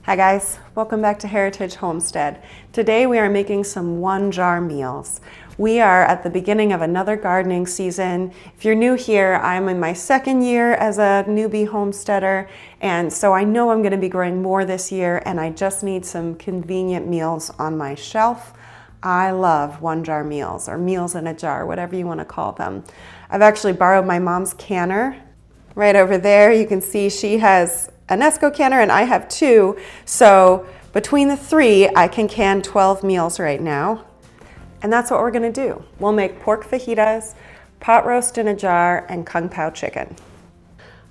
Hi guys, welcome back to Heritage Homestead. Today we are making some one-jar meals. We are at the beginning of another gardening season. If you're new here, I'm in my second year as a newbie homesteader, and so I know I'm going to be growing more this year, and I just need some convenient meals on my shelf. I love one-jar meals, or meals in a jar, whatever you want to call them. I've actually borrowed my mom's canner. Right over there, you can see she has a Nesco canner and I have two. So between the three, I can can 12 meals right now. And that's what we're gonna do. We'll make pork fajitas, pot roast in a jar, and kung pao chicken.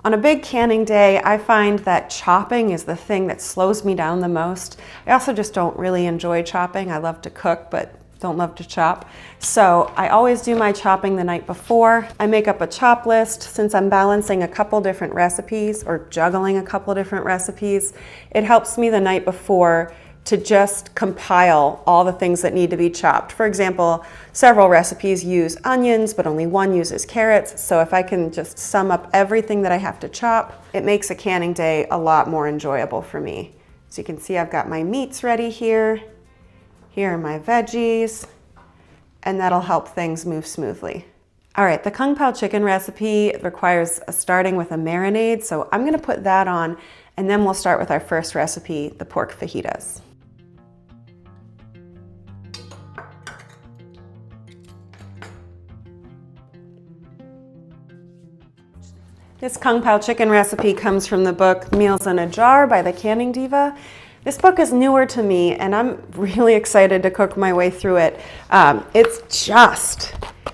On a big canning day, I find that chopping is the thing that slows me down the most. I also just don't really enjoy chopping. I love to cook, but don't love to chop. So I always do my chopping the night before. I make up a chop list since I'm balancing a couple different recipes or juggling a couple different recipes. It helps me the night before to just compile all the things that need to be chopped. For example, several recipes use onions, but only one uses carrots. So if I can just sum up everything that I have to chop, it makes a canning day a lot more enjoyable for me. So you can see I've got my meats ready here. Here are my veggies, and that'll help things move smoothly. All right, the kung pao chicken recipe requires starting with a marinade, so I'm gonna put that on, and then we'll start with our first recipe, the pork fajitas. This kung pao chicken recipe comes from the book Meals in a Jar by the Canning Diva. This book is newer to me, and I'm really excited to cook my way through it. It's just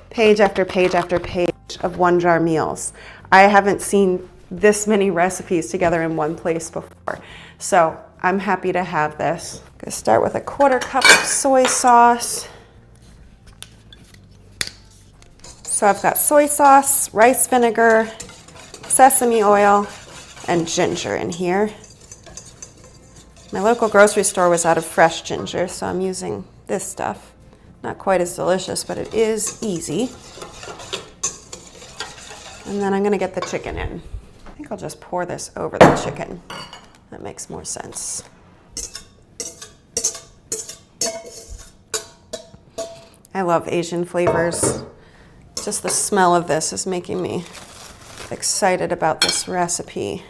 page after page after page of one-jar meals. I haven't seen this many recipes together in one place before, so I'm happy to have this. I'm gonna start with a 1/4 cup of soy sauce. So I've got soy sauce, rice vinegar, sesame oil, and ginger in here. My local grocery store was out of fresh ginger, so I'm using this stuff. Not quite as delicious, but it is easy. And then I'm gonna get the chicken in. I think I'll just pour this over the chicken. That makes more sense. I love Asian flavors. Just the smell of this is making me excited about this recipe.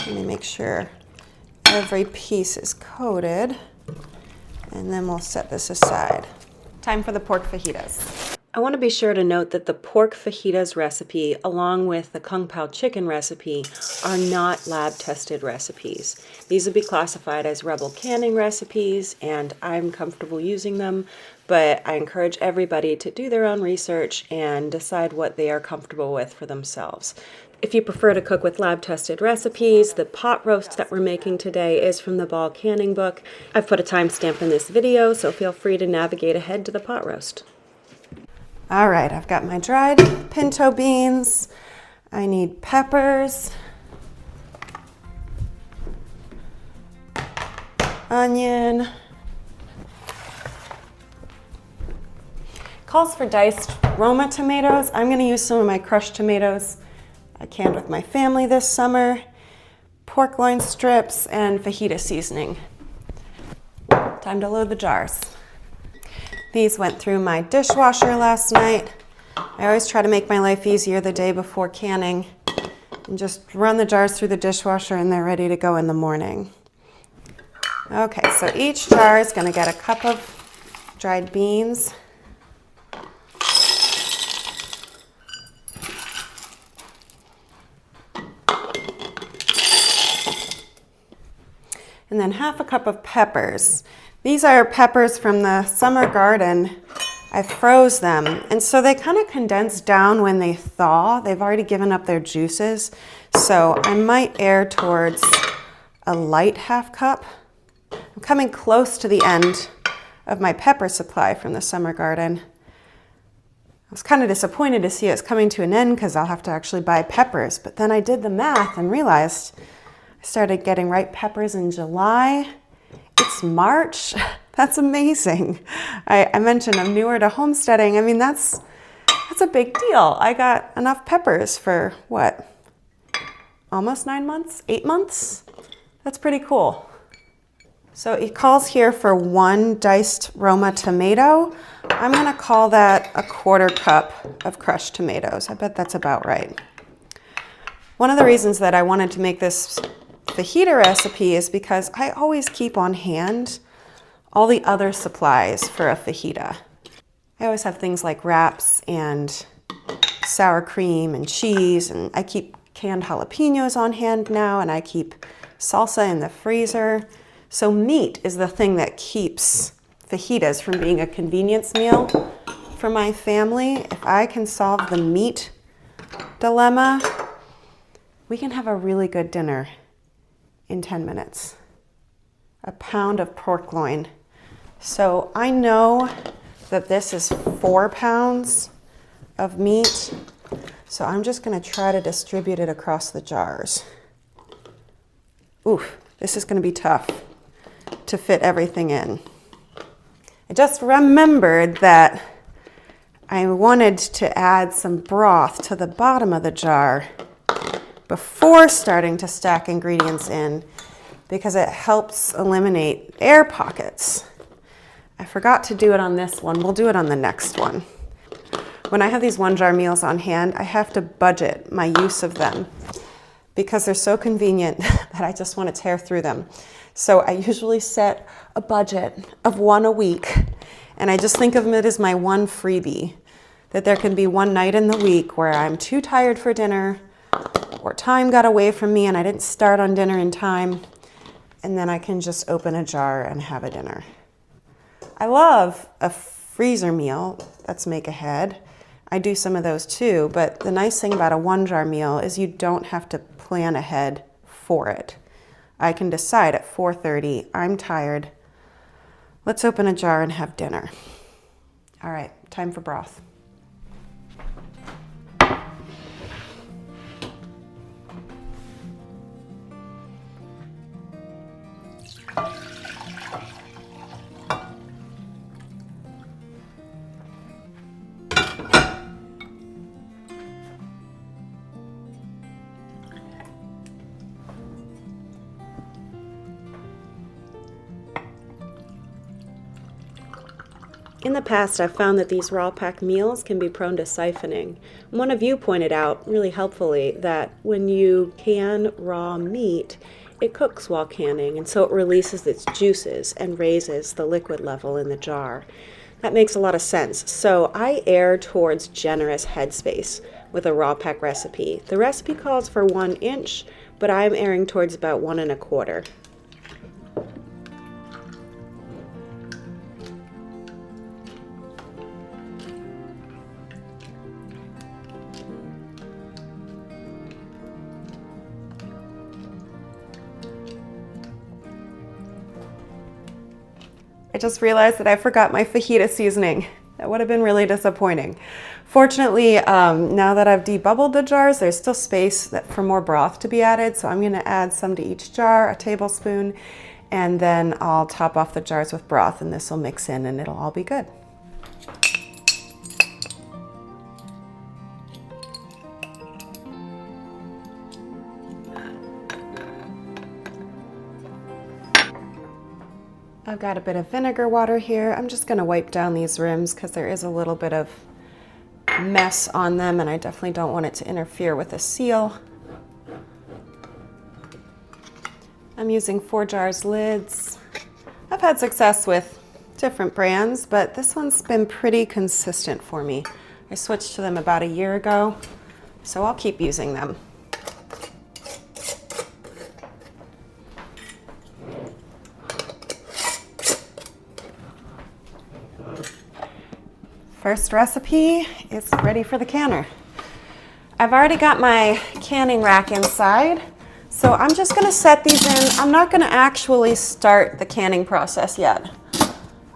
Let me make sure every piece is coated, and then we'll set this aside. Time for the pork fajitas. I want to be sure to note that the pork fajitas recipe, along with the kung pao chicken recipe, are not lab-tested recipes. These would be classified as rebel canning recipes, and I'm comfortable using them, but I encourage everybody to do their own research and decide what they are comfortable with for themselves. If you prefer to cook with lab-tested recipes, the pot roast that we're making today is from the Ball Canning book. I've put a timestamp in this video, so feel free to navigate ahead to the pot roast. All right, I've got my dried pinto beans. I need peppers, onion. Calls for diced roma tomatoes. I'm gonna use some of my crushed tomatoes I canned with my family this summer, pork loin strips, and fajita seasoning. Time to load the jars. These went through my dishwasher last night. I always try to make my life easier the day before canning and just run the jars through the dishwasher and they're ready to go in the morning. Okay, so each jar is gonna get a cup of dried beans. And then 1/2 cup of peppers. These are peppers from the summer garden. I froze them, and so they kind of condense down when they thaw. They've already given up their juices, so I might err towards a light 1/2 cup. I'm coming close to the end of my pepper supply from the summer garden. I was kind of disappointed to see it's coming to an end because I'll have to actually buy peppers, but then I did the math and realized I started getting ripe peppers in July. It's March. That's amazing. I mentioned I'm newer to homesteading. I mean, that's a big deal. I got enough peppers for what? Almost 9 months? 8 months? That's pretty cool. So it calls here for 1 diced Roma tomato. I'm gonna call that a 1/4 cup of crushed tomatoes. I bet that's about right. One of the reasons that I wanted to make this fajita recipe is because I always keep on hand all the other supplies for a fajita. I always have things like wraps and sour cream and cheese, and I keep canned jalapenos on hand now, and I keep salsa in the freezer. So meat is the thing that keeps fajitas from being a convenience meal for my family. If I can solve the meat dilemma, we can have a really good dinner in 10 minutes. A pound of pork loin. So I know that this is 4 pounds of meat. So I'm just gonna try to distribute it across the jars. Oof, this is gonna be tough to fit everything in. I just remembered that I wanted to add some broth to the bottom of the jar before starting to stack ingredients in, because it helps eliminate air pockets. I forgot to do it on this one. We'll do it on the next one. When I have these 1 jar meals on hand, I have to budget my use of them because they're so convenient that I just want to tear through them. So I usually set a budget of 1 a week, and I just think of it as my 1 freebie, that there can be 1 night in the week where I'm too tired for dinner, or time got away from me and I didn't start on dinner in time, and then I can just open a jar and have a dinner. I love a freezer meal. That's make ahead. I do some of those too, but the nice thing about a 1 jar meal is you don't have to plan ahead for it. I can decide at 4:30, I'm tired. Let's open a jar and have dinner. All right, time for broth. In the past, I've found that these raw pack meals can be prone to siphoning. One of you pointed out, really helpfully, that when you can raw meat, it cooks while canning, and so it releases its juices and raises the liquid level in the jar. That makes a lot of sense. So I err towards generous headspace with a raw pack recipe. The recipe calls for 1 inch, but I'm erring towards about 1 1/4. I just realized that I forgot my fajita seasoning. That would have been really disappointing. Fortunately, now that I've debubbled the jars, there's still space for more broth to be added. So I'm gonna add some to each jar, a tablespoon, and then I'll top off the jars with broth, and this will mix in and it'll all be good. I've got a bit of vinegar water here. I'm just gonna wipe down these rims because there is a little bit of mess on them, and I definitely don't want it to interfere with the seal. I'm using 4 jars lids. I've had success with different brands, but this one's been pretty consistent for me. I switched to them about a year ago, so I'll keep using them. First recipe is ready for the canner. I've already got my canning rack inside, so I'm just gonna set these in. I'm not gonna actually start the canning process yet.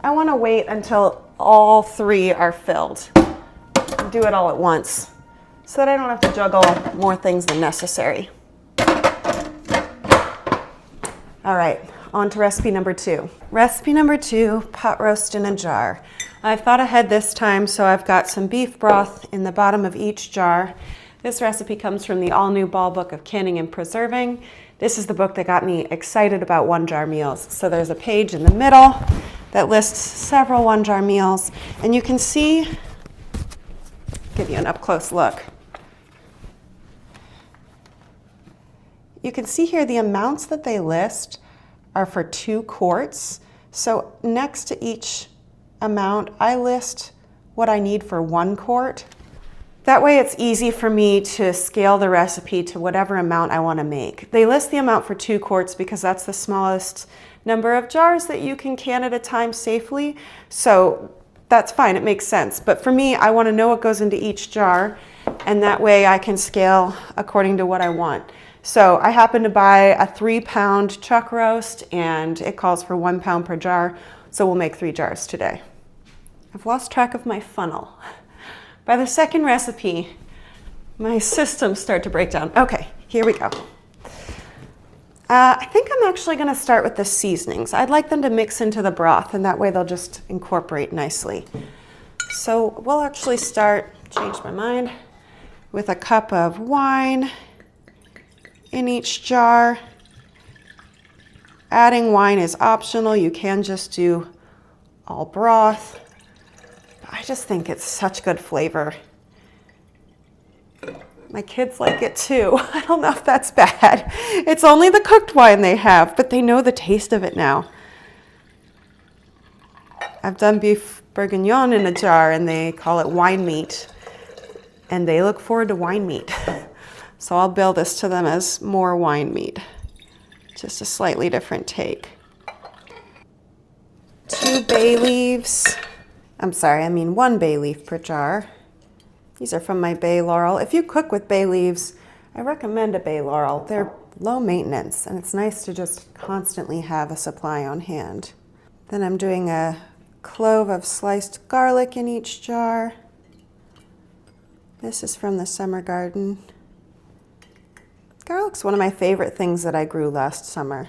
I wanna wait until all 3 are filled. Do it all at once so that I don't have to juggle more things than necessary. All right, on to recipe number 2. Recipe number 2, pot roast in a jar. I've thought ahead this time, so I've got some beef broth in the bottom of each jar. This recipe comes from the all-new Ball Book of Canning and Preserving. This is the book that got me excited about one-jar meals. So there's a page in the middle that lists several one-jar meals, and you can see, give you an up-close look. You can see here the amounts that they list are for 2 quarts. So next to each amount, I list what I need for 1 quart. That way it's easy for me to scale the recipe to whatever amount I want to make. They list the amount for 2 quarts because that's the smallest number of jars that you can can at a time safely. So that's fine, it makes sense. But for me, I want to know what goes into each jar, and that way I can scale according to what I want. So I happen to buy a 3-pound chuck roast, and it calls for 1 pound per jar. So we'll make 3 jars today. I've lost track of my funnel. By the second recipe, my systems start to break down. Okay, here we go. I think I'm actually going to start with the seasonings. I'd like them to mix into the broth, and that way they'll just incorporate nicely. So we'll actually start, change my mind, with a cup of wine in each jar. Adding wine is optional. You can just do all broth. But I just think it's such good flavor. My kids like it too. I don't know if that's bad. It's only the cooked wine they have, but they know the taste of it now. I've done beef bourguignon in a jar, and they call it wine meat, and they look forward to wine meat. So I'll bill this to them as more wine meat. Just a slightly different take. 2 bay leaves. I'm sorry, I mean 1 bay leaf per jar. These are from my bay laurel. If you cook with bay leaves, I recommend a bay laurel. They're low maintenance, and it's nice to just constantly have a supply on hand. Then I'm doing a clove of sliced garlic in each jar. This is from the summer garden. Garlic's one of my favorite things that I grew last summer.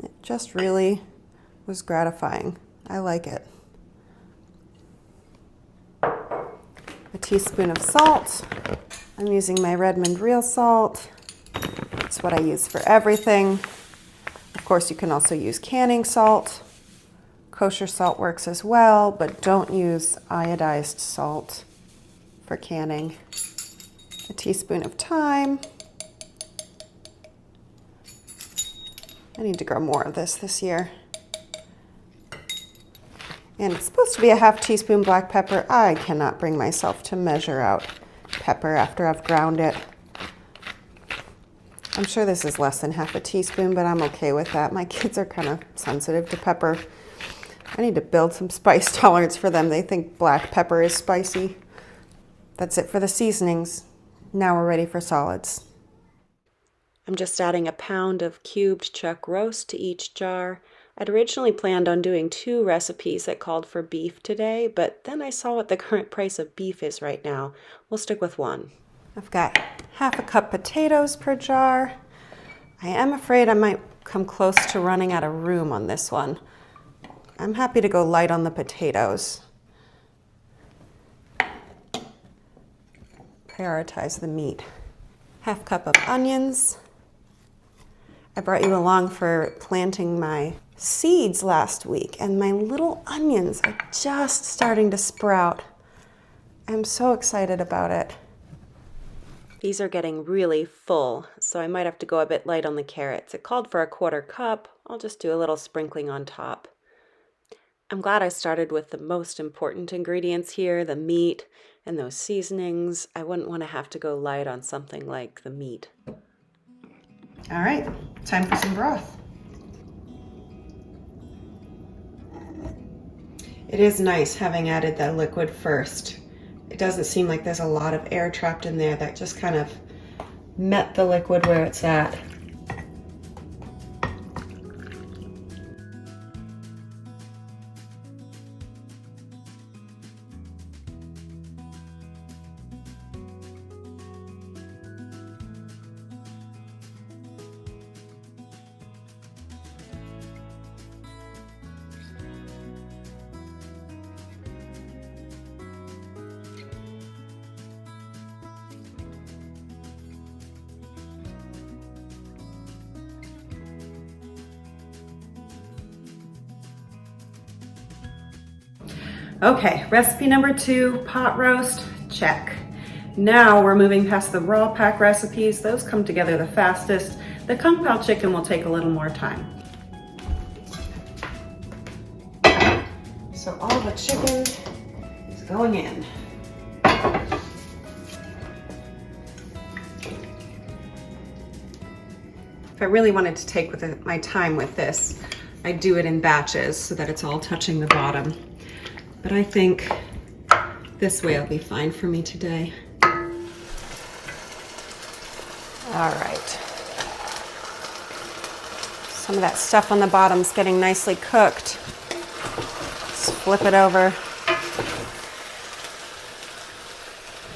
It just really was gratifying. I like it. A teaspoon of salt. I'm using my Redmond real salt. It's what I use for everything. Of course, you can also use canning salt. Kosher salt works as well, but don't use iodized salt for canning. A teaspoon of thyme. I need to grow more of this year. And it's supposed to be a ½ teaspoon black pepper. I cannot bring myself to measure out pepper after I've ground it. I'm sure this is less than ½ teaspoon, but I'm okay with that. My kids are kind of sensitive to pepper. I need to build some spice tolerance for them. They think black pepper is spicy. That's it for the seasonings. Now we're ready for solids. I'm just adding a pound of cubed chuck roast to each jar. I'd originally planned on doing 2 recipes that called for beef today, but then I saw what the current price of beef is right now. We'll stick with 1. I've got ½ cup potatoes per jar. I am afraid I might come close to running out of room on this one. I'm happy to go light on the potatoes. Prioritize the meat. ½ cup of onions. I brought you along for planting my seeds last week, and my little onions are just starting to sprout. I'm so excited about it. These are getting really full, so I might have to go a bit light on the carrots. It called for a ¼ cup. I'll just do a little sprinkling on top. I'm glad I started with the most important ingredients here, the meat and those seasonings. I wouldn't want to have to go light on something like the meat. All right, time for some broth. It is nice having added that liquid first. It doesn't seem like there's a lot of air trapped in there. That just kind of met the liquid where it's at. Okay, recipe number 2, pot roast, check. Now we're moving past the raw pack recipes. Those come together the fastest. The kung pao chicken will take a little more time. So all the chicken is going in. If I really wanted to take my time with this, I'd do it in batches so that it's all touching the bottom. But I think this way will be fine for me today. All right. Some of that stuff on the bottom's getting nicely cooked. Let's flip it over.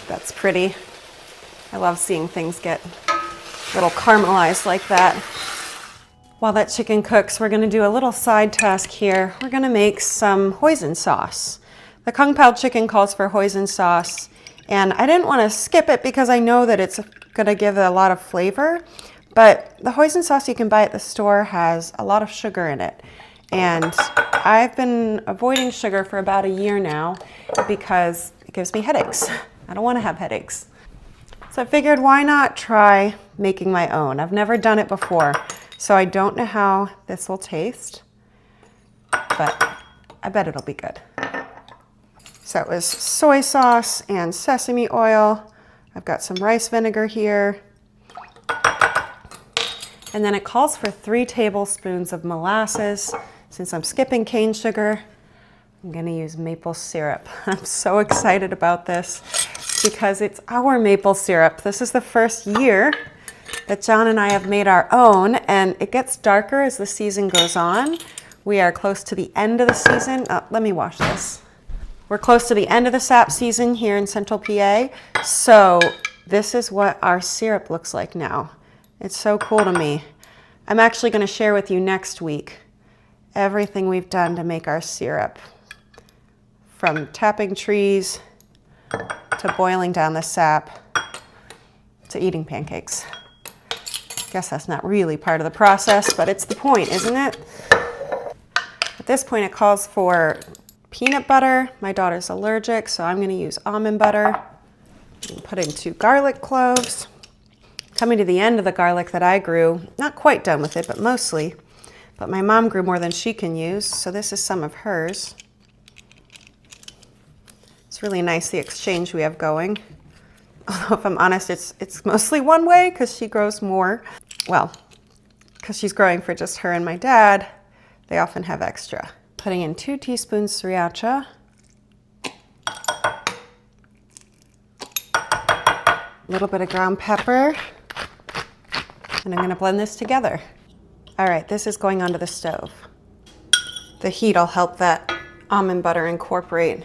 That's pretty. I love seeing things get a little caramelized like that. While that chicken cooks, we're gonna do a little side task here. We're gonna make some hoisin sauce. The kung pao chicken calls for hoisin sauce, and I didn't wanna skip it because I know that it's gonna give it a lot of flavor, but the hoisin sauce you can buy at the store has a lot of sugar in it. And I've been avoiding sugar for about a year now because it gives me headaches. I don't wanna have headaches. So I figured, why not try making my own? I've never done it before. So I don't know how this will taste, but I bet it'll be good. So it was soy sauce and sesame oil. I've got some rice vinegar here. And then it calls for 3 tablespoons of molasses. Since I'm skipping cane sugar, I'm gonna use maple syrup. I'm so excited about this because it's our maple syrup. This is the first year that John and I have made our own, and it gets darker as the season goes on. We are close to the end of the season. Let me wash this. We're close to the end of the sap season here in Central PA, so this is what our syrup looks like now. It's so cool to me. I'm actually going to share with you next week everything we've done to make our syrup, from tapping trees to boiling down the sap to eating pancakes. Guess that's not really part of the process, but it's the point, isn't it? At this point, it calls for peanut butter. My daughter's allergic, so I'm gonna use almond butter. Put in 2 garlic cloves. Coming to the end of the garlic that I grew, not quite done with it, but mostly. But my mom grew more than she can use, so this is some of hers. It's really nice, the exchange we have going. Although if I'm honest, it's mostly one way because she grows more. Well, because she's growing for just her and my dad, they often have extra. Putting in 2 teaspoons sriracha. A little bit of ground pepper. And I'm gonna blend this together. All right, this is going onto the stove. The heat will help that almond butter incorporate.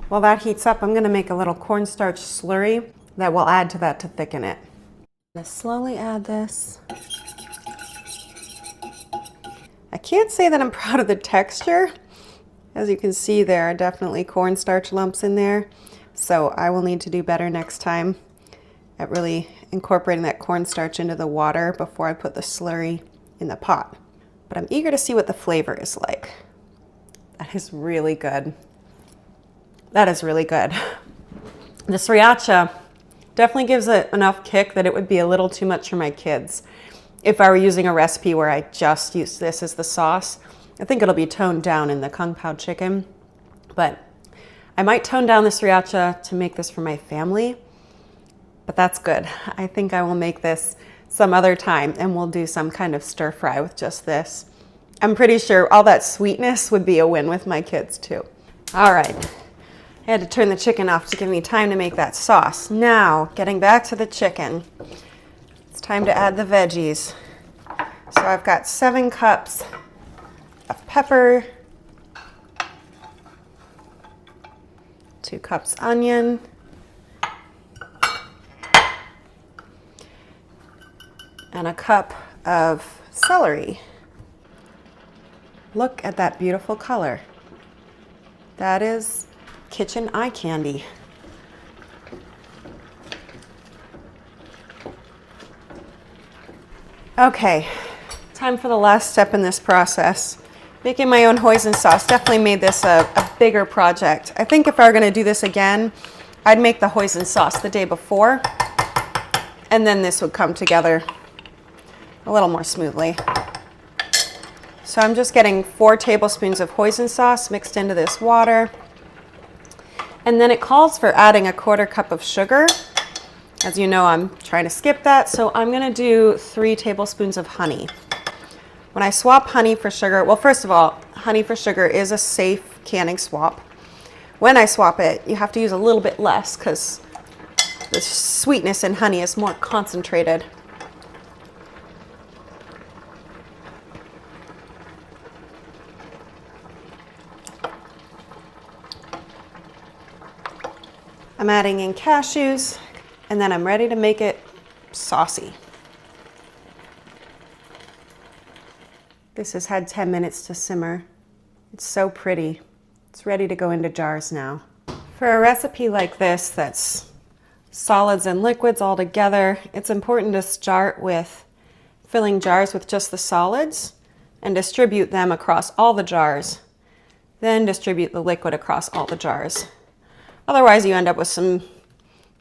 While that heats up, I'm gonna make a little cornstarch slurry that will add to that to thicken it. I'm gonna slowly add this. I can't say that I'm proud of the texture. As you can see, there are definitely cornstarch lumps in there. So I will need to do better next time at really incorporating that cornstarch into the water before I put the slurry in the pot. But I'm eager to see what the flavor is like. That is really good. That is really good. The sriracha definitely gives it enough kick that it would be a little too much for my kids. If I were using a recipe where I just use this as the sauce, I think it'll be toned down in the kung pao chicken. But I might tone down the sriracha to make this for my family, but that's good. I think I will make this some other time and we'll do some kind of stir fry with just this. I'm pretty sure all that sweetness would be a win with my kids too. All right. I had to turn the chicken off to give me time to make that sauce. Now, getting back to the chicken, it's time to add the veggies. So I've got 7 cups of pepper, 2 cups onion, and a cup of celery. Look at that beautiful color. That is kitchen eye candy. Okay, time for the last step in this process. Making my own hoisin sauce definitely made this a bigger project. I think if I were gonna do this again, I'd make the hoisin sauce the day before, and then this would come together a little more smoothly. So I'm just getting 4 tablespoons of hoisin sauce mixed into this water. And then it calls for adding a 1/4 cup of sugar. As you know, I'm trying to skip that, so I'm gonna do 3 tablespoons of honey. When I swap honey for sugar, well, first of all, honey for sugar is a safe canning swap. When I swap it, you have to use a little bit less because the sweetness in honey is more concentrated. I'm adding in cashews, and then I'm ready to make it saucy. This has had 10 minutes to simmer. It's so pretty. It's ready to go into jars now. For a recipe like this that's solids and liquids all together, it's important to start with filling jars with just the solids and distribute them across all the jars, then distribute the liquid across all the jars. Otherwise, you end up with some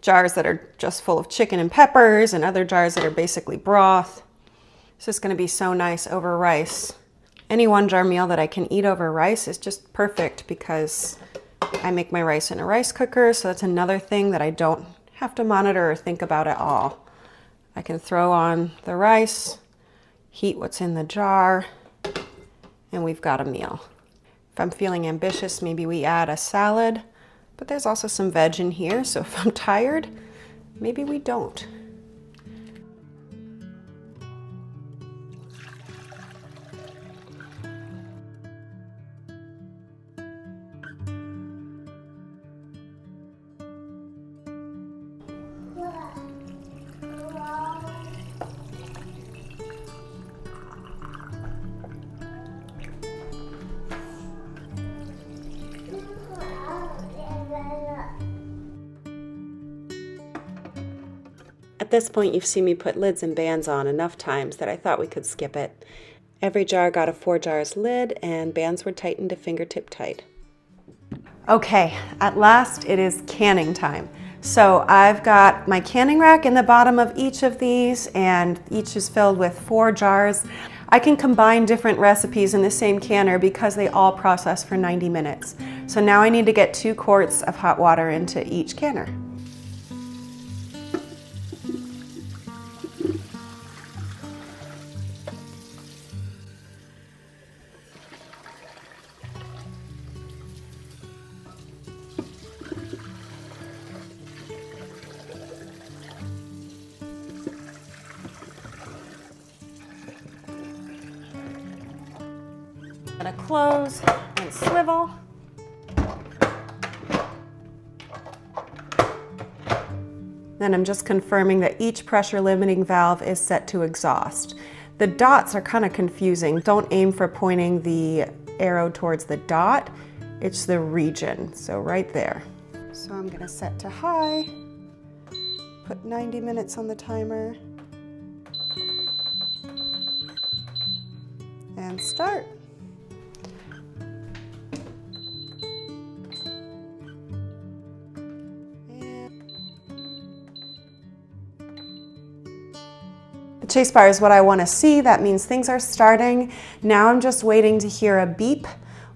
jars that are just full of chicken and peppers and other jars that are basically broth. It's just going to be so nice over rice. Any 1-jar meal that I can eat over rice is just perfect because I make my rice in a rice cooker, so that's another thing that I don't have to monitor or think about at all. I can throw on the rice, heat what's in the jar, and we've got a meal. If I'm feeling ambitious, maybe we add a salad, but there's also some veg in here, so if I'm tired, maybe we don't. At this point, you've seen me put lids and bands on enough times that I thought we could skip it. Every jar got a 4 jars lid, and bands were tightened to fingertip tight. Okay, at last it is canning time. So I've got my canning rack in the bottom of each of these, and each is filled with 4 jars. I can combine different recipes in the same canner because they all process for 90 minutes. So now I need to get 2 quarts of hot water into each canner. I'm gonna close and swivel. Then I'm just confirming that each pressure limiting valve is set to exhaust. The dots are kind of confusing. Don't aim for pointing the arrow towards the dot. It's the region, so right there. So I'm gonna set to high, put 90 minutes on the timer, and start. The chase bar is what I want to see. That means things are starting. Now I'm just waiting to hear a beep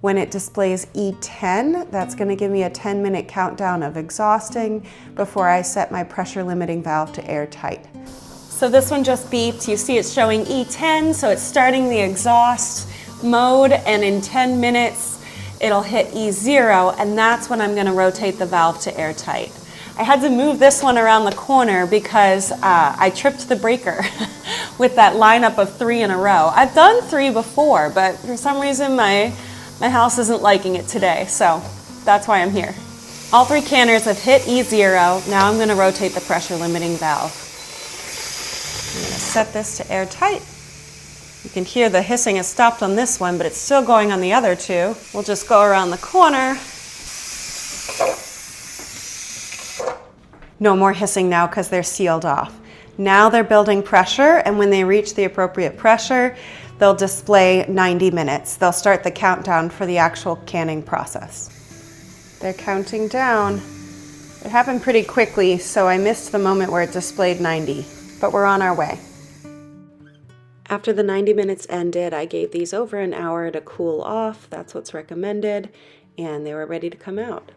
when it displays E10. That's going to give me a 10-minute countdown of exhausting before I set my pressure limiting valve to airtight. So this one just beeped. You see it's showing E10, so it's starting the exhaust mode, and in 10 minutes it'll hit E0, and that's when I'm going to rotate the valve to airtight. I had to move this one around the corner because I tripped the breaker with that lineup of 3 in a row. I've done 3 before, but for some reason my house isn't liking it today, so that's why I'm here. All 3 canners have hit E0. Now I'm going to rotate the pressure limiting valve. I'm going to set this to airtight. You can hear the hissing has stopped on this one, but it's still going on the other 2. We'll just go around the corner. No more hissing now because they're sealed off. Now they're building pressure, and when they reach the appropriate pressure, they'll display 90 minutes. They'll start the countdown for the actual canning process. They're counting down. It happened pretty quickly, so I missed the moment where it displayed 90, but we're on our way. After the 90 minutes ended, I gave these over an hour to cool off. That's what's recommended, and they were ready to come out.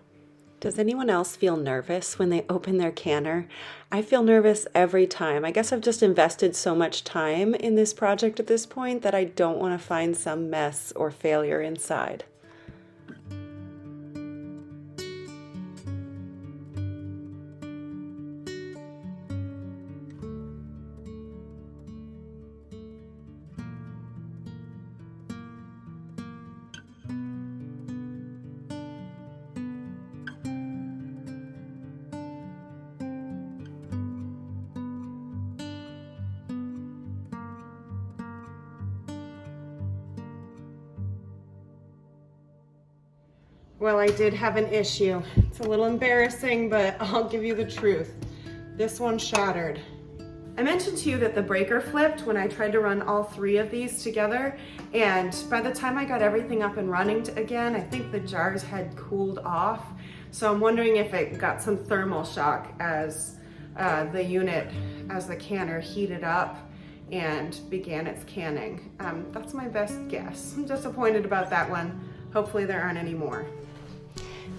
Does anyone else feel nervous when they open their canner? I feel nervous every time. I guess I've just invested so much time in this project at this point that I don't want to find some mess or failure inside. Well, I did have an issue. It's a little embarrassing, but I'll give you the truth. This one shattered. I mentioned to you that the breaker flipped when I tried to run all three of these together, and by the time I got everything up and running again, I think the jars had cooled off. So I'm wondering if it got some thermal shock as the canner heated up and began its canning. That's my best guess. I'm disappointed about that one. Hopefully there aren't any more.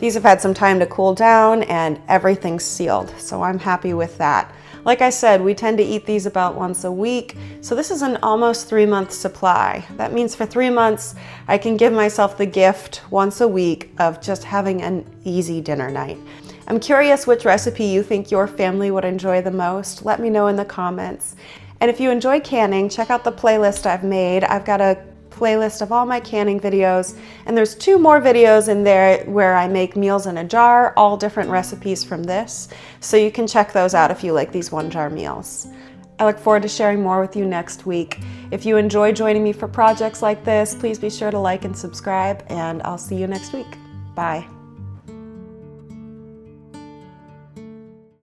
These have had some time to cool down and everything's sealed, so I'm happy with that. Like I said, we tend to eat these about once a week, so this is an almost 3-month supply. That means for 3 months, I can give myself the gift once a week of just having an easy dinner night. I'm curious which recipe you think your family would enjoy the most. Let me know in the comments. And if you enjoy canning, check out the playlist I've made. I've got a playlist of all my canning videos, and there's 2 more videos in there where I make meals in a jar, all different recipes from this, so you can check those out if you like these 1-jar meals. I look forward to sharing more with you next week. If you enjoy joining me for projects like this, please be sure to like and subscribe, and I'll see you next week. Bye.